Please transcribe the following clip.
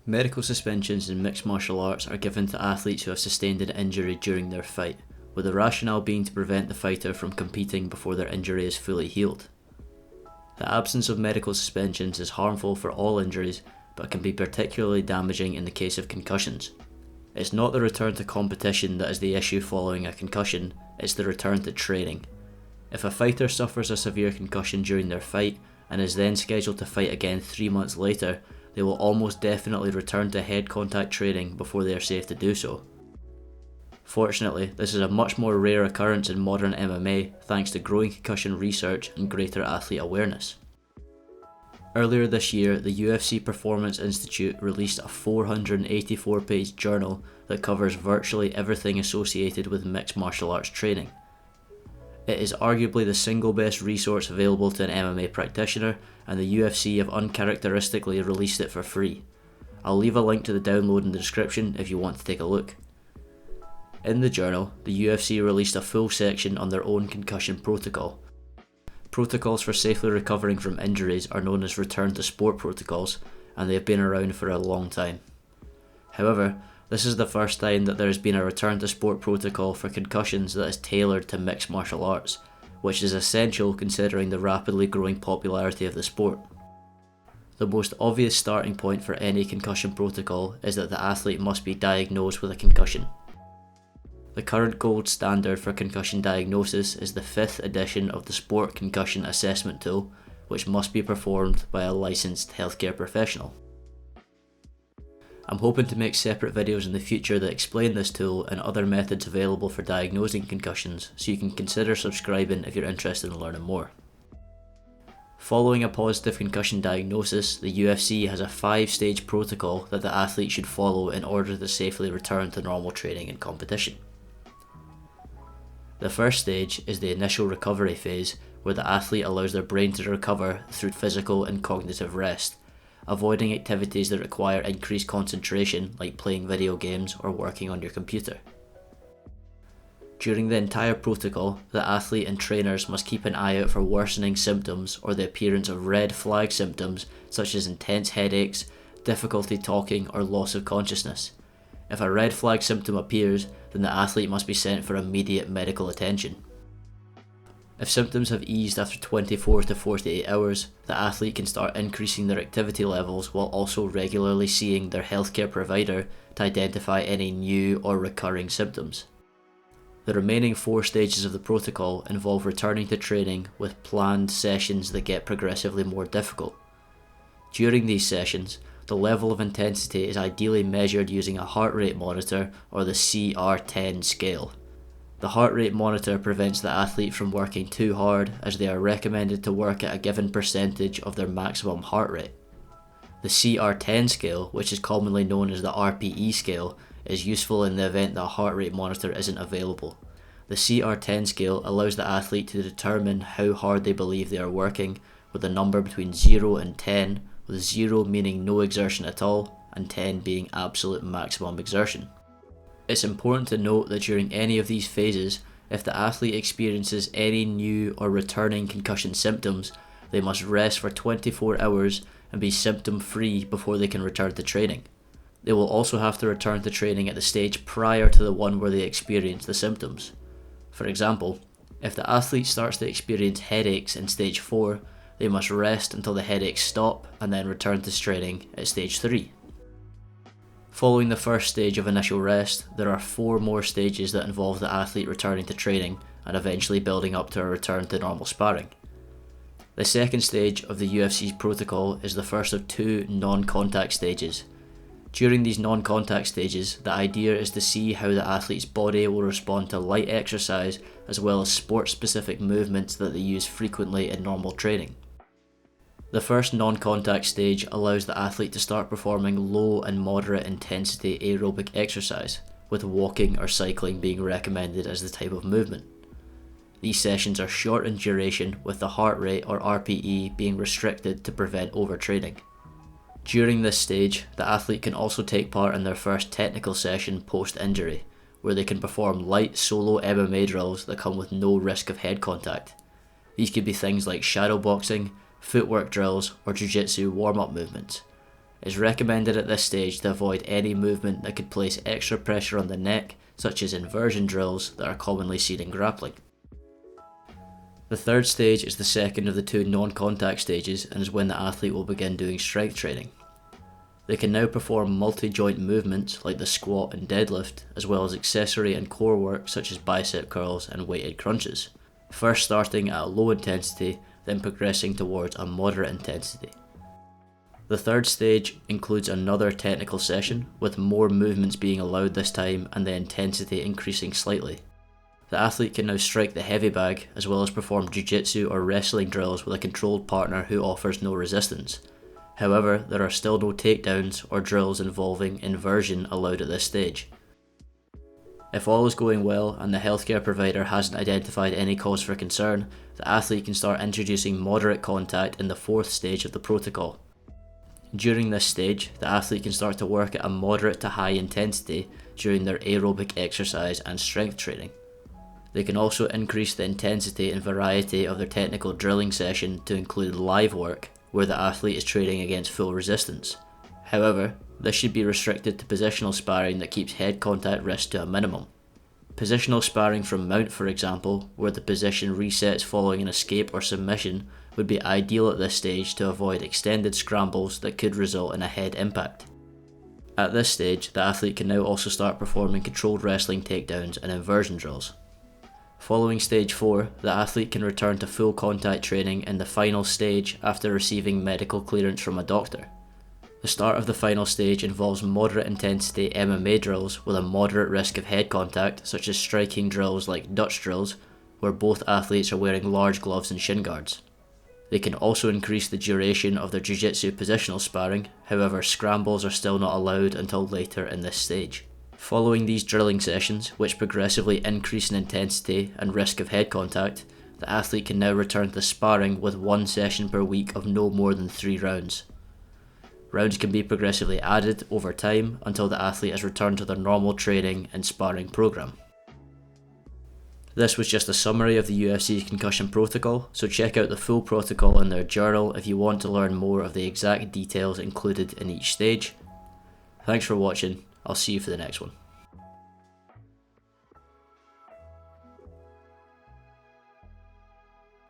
Medical suspensions in mixed martial arts are given to athletes who have sustained an injury during their fight, with the rationale being to prevent the fighter from competing before their injury is fully healed. The absence of medical suspensions is harmful for all injuries, but can be particularly damaging in the case of concussions. It's not the return to competition that is the issue following a concussion, it's the return to training. If a fighter suffers a severe concussion during their fight and is then scheduled to fight again 3 months later, they will almost definitely return to head contact training before they are safe to do so. Fortunately, this is a much more rare occurrence in modern MMA thanks to growing concussion research and greater athlete awareness. Earlier this year, the UFC Performance Institute released a 484-page journal that covers virtually everything associated with mixed martial arts training. It is arguably the single best resource available to an MMA practitioner, and the UFC have uncharacteristically released it for free. I'll leave a link to the download in the description if you want to take a look. In the journal, the UFC released a full section on their own concussion protocol. Protocols for safely recovering from injuries are known as return to sport protocols, and they have been around for a long time. However, this is the first time that there has been a return to sport protocol for concussions that is tailored to mixed martial arts, which is essential considering the rapidly growing popularity of the sport. The most obvious starting point for any concussion protocol is that the athlete must be diagnosed with a concussion. The current gold standard for concussion diagnosis is the 5th edition of the Sport Concussion Assessment Tool, which must be performed by a licensed healthcare professional. I'm hoping to make separate videos in the future that explain this tool and other methods available for diagnosing concussions, so you can consider subscribing if you're interested in learning more. Following a positive concussion diagnosis, the UFC has a 5-stage protocol that the athlete should follow in order to safely return to normal training and competition. The first stage is the initial recovery phase, where the athlete allows their brain to recover through physical and cognitive rest, avoiding activities that require increased concentration like playing video games or working on your computer. During the entire protocol, the athlete and trainers must keep an eye out for worsening symptoms or the appearance of red flag symptoms such as intense headaches, difficulty talking, or loss of consciousness. If a red flag symptom appears, then the athlete must be sent for immediate medical attention. If symptoms have eased after 24 to 48 hours, the athlete can start increasing their activity levels while also regularly seeing their healthcare provider to identify any new or recurring symptoms. The remaining 4 stages of the protocol involve returning to training with planned sessions that get progressively more difficult. During these sessions, the level of intensity is ideally measured using a heart rate monitor or the CR10 scale. The heart rate monitor prevents the athlete from working too hard, as they are recommended to work at a given percentage of their maximum heart rate. The CR10 scale, which is commonly known as the RPE scale, is useful in the event that a heart rate monitor isn't available. The CR10 scale allows the athlete to determine how hard they believe they are working, with a number between 0 and 10, with 0 meaning no exertion at all, and 10 being absolute maximum exertion. It's important to note that during any of these phases, if the athlete experiences any new or returning concussion symptoms, they must rest for 24 hours and be symptom-free before they can return to training. They will also have to return to training at the stage prior to the one where they experience the symptoms. For example, if the athlete starts to experience headaches in stage 4, they must rest until the headaches stop and then return to training at stage 3. Following the first stage of initial rest, there are 4 more stages that involve the athlete returning to training and eventually building up to a return to normal sparring. The second stage of the UFC's protocol is the first of 2 non-contact stages. During these non-contact stages, the idea is to see how the athlete's body will respond to light exercise as well as sport-specific movements that they use frequently in normal training. The first non-contact stage allows the athlete to start performing low and moderate intensity aerobic exercise, with walking or cycling being recommended as the type of movement. These sessions are short in duration, with the heart rate or RPE being restricted to prevent overtraining. During this stage, the athlete can also take part in their first technical session post-injury, where they can perform light solo MMA drills that come with no risk of head contact. These could be things like shadow boxing, footwork drills, or jiu-jitsu warm-up movements. It's recommended at this stage to avoid any movement that could place extra pressure on the neck, such as inversion drills that are commonly seen in grappling. The third stage is the second of the two non-contact stages and is when the athlete will begin doing strength training. They can now perform multi-joint movements like the squat and deadlift, as well as accessory and core work such as bicep curls and weighted crunches, first starting at a low intensity, then progressing towards a moderate intensity. The third stage includes another technical session, with more movements being allowed this time and the intensity increasing slightly. The athlete can now strike the heavy bag, as well as perform jiu-jitsu or wrestling drills with a controlled partner who offers no resistance. However, there are still no takedowns or drills involving inversion allowed at this stage. If all is going well and the healthcare provider hasn't identified any cause for concern, the athlete can start introducing moderate contact in the fourth stage of the protocol. During this stage, the athlete can start to work at a moderate to high intensity during their aerobic exercise and strength training. They can also increase the intensity and variety of their technical drilling session to include live work, where the athlete is training against full resistance. However, this should be restricted to positional sparring that keeps head contact risk to a minimum. Positional sparring from mount, for example, where the position resets following an escape or submission, would be ideal at this stage to avoid extended scrambles that could result in a head impact. At this stage, the athlete can now also start performing controlled wrestling takedowns and inversion drills. Following stage 4, the athlete can return to full contact training in the final stage after receiving medical clearance from a doctor. The start of the final stage involves moderate intensity MMA drills with a moderate risk of head contact, such as striking drills like Dutch drills, where both athletes are wearing large gloves and shin guards. They can also increase the duration of their jiu-jitsu positional sparring, however scrambles are still not allowed until later in this stage. Following these drilling sessions, which progressively increase in intensity and risk of head contact, the athlete can now return to sparring with one session per week of no more than 3 rounds. Rounds can be progressively added over time until the athlete has returned to their normal training and sparring program. This was just a summary of the UFC's concussion protocol, so check out the full protocol in their journal if you want to learn more of the exact details included in each stage. Thanks for watching, I'll see you for the next one.